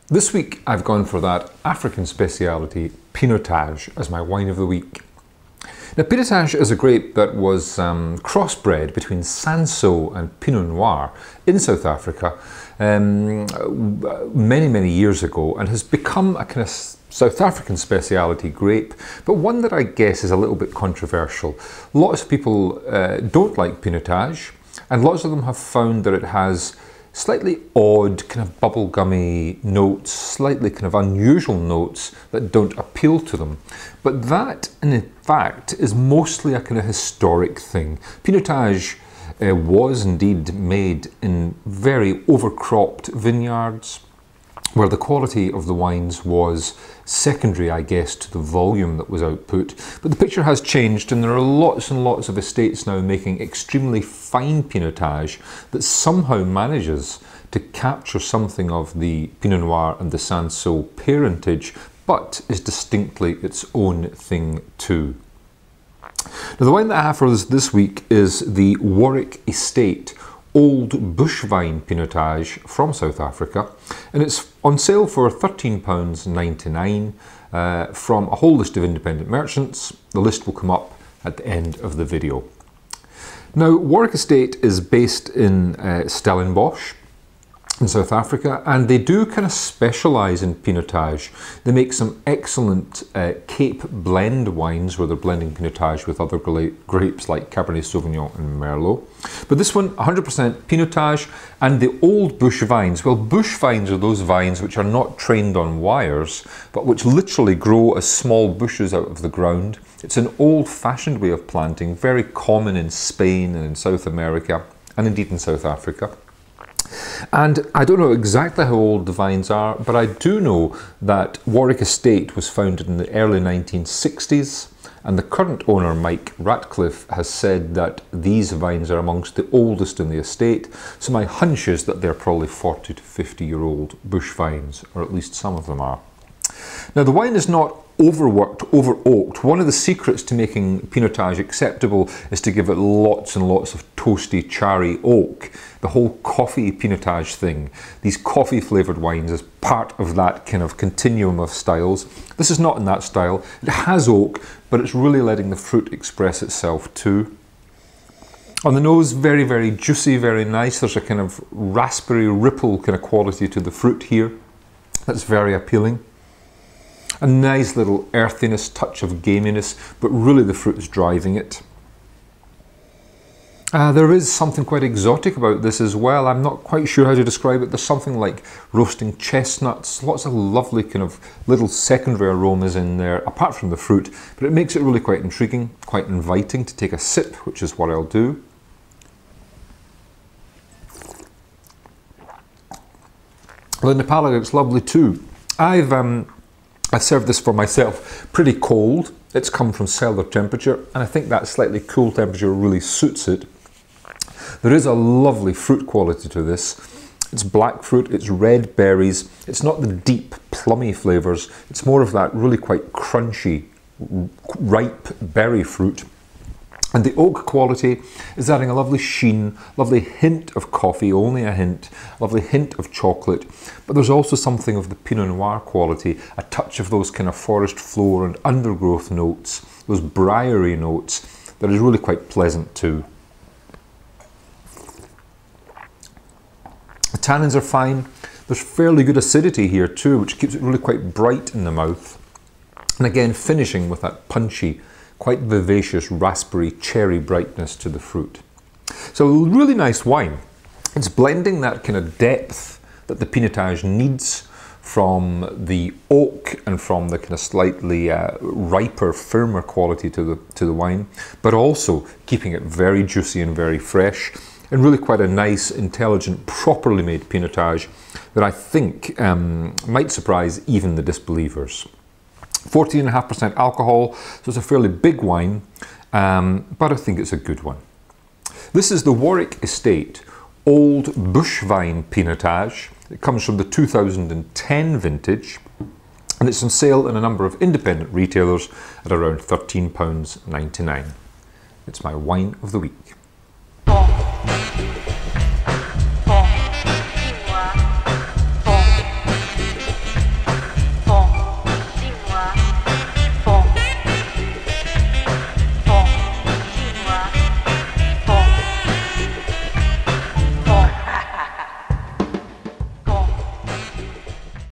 This week I've gone for that African speciality Pinotage as my wine of the week. Now Pinotage is a grape that was crossbred between Cinsault and Pinot Noir in South Africa many years ago and has become a kind of South African speciality grape, but one that I guess is a little bit controversial. Lots of people don't like Pinotage, and lots of them have found that it has slightly odd, kind of bubblegummy notes, slightly kind of unusual notes that don't appeal to them. But that, in fact, is mostly a kind of historic thing. Pinotage was indeed made in very overcropped vineyards, where the quality of the wines was secondary, I guess, to the volume that was output. But the picture has changed, and there are lots and lots of estates now making extremely fine Pinotage that somehow manages to capture something of the Pinot Noir and the Cinsault parentage, but is distinctly its own thing too. Now the wine that I have for us this week is the Warwick Estate Old Bush Vine Pinotage from South Africa, and it's on sale for £13.99 from a whole list of independent merchants. The list will come up at the end of the video. Now Warwick Estate is based in Stellenbosch in South Africa, and they do kind of specialise in Pinotage. They make some excellent Cape blend wines where they're blending Pinotage with other grapes like Cabernet Sauvignon and Merlot. But this one, 100% Pinotage, and the old bush vines. Well, bush vines are those vines which are not trained on wires, but which literally grow as small bushes out of the ground. It's an old-fashioned way of planting, very common in Spain and in South America, and indeed in South Africa. And I don't know exactly how old the vines are, but I do know that Warwick Estate was founded in the early 1960s, and the current owner, Mike Ratcliffe, has said that these vines are amongst the oldest in the estate. So my hunch is that they're probably 40 to 50-year-old bush vines, or at least some of them are. Now the wine is not overworked, over-oaked. One of the secrets to making Pinotage acceptable is to give it lots and lots of toasty, charry oak. The whole coffee Pinotage thing, these coffee flavoured wines, is part of that kind of continuum of styles. This is not in that style. It has oak, but it's really letting the fruit express itself too. On the nose, very juicy, very nice. There's a kind of raspberry ripple kind of quality to the fruit here that's very appealing. A nice little earthiness, touch of gaminess, but really the fruit is driving it. There is something quite exotic about this as well. I'm not quite sure how to describe it. There's something like roasting chestnuts, lots of lovely kind of little secondary aromas in there, apart from the fruit, but it makes it really quite intriguing, quite inviting to take a sip, which is what I'll do. Well, in the palate, it's lovely too. I served this for myself pretty cold. It's come from cellar temperature, and I think that slightly cool temperature really suits it. There is a lovely fruit quality to this. It's black fruit, it's red berries. It's not the deep plummy flavours. It's more of that really quite crunchy, ripe berry fruit. And the oak quality is adding a lovely sheen, lovely hint of coffee, only a hint, lovely hint of chocolate. But there's also something of the Pinot Noir quality, a touch of those kind of forest floor and undergrowth notes, those briary notes, that is really quite pleasant too. The tannins are fine. There's fairly good acidity here too, which keeps it really quite bright in the mouth. And again, finishing with that punchy, quite vivacious raspberry cherry brightness to the fruit. So a really nice wine. It's blending that kind of depth that the Pinotage needs from the oak and from the kind of slightly riper, firmer quality to the wine, but also keeping it very juicy and very fresh, and really quite a nice, intelligent, properly made Pinotage that I think might surprise even the disbelievers. 14.5% alcohol, so it's a fairly big wine, but I think it's a good one. This is the Warwick Estate Old Bush Vine Pinotage. It comes from the 2010 vintage, and it's on sale in a number of independent retailers at around £13.99. It's my wine of the week.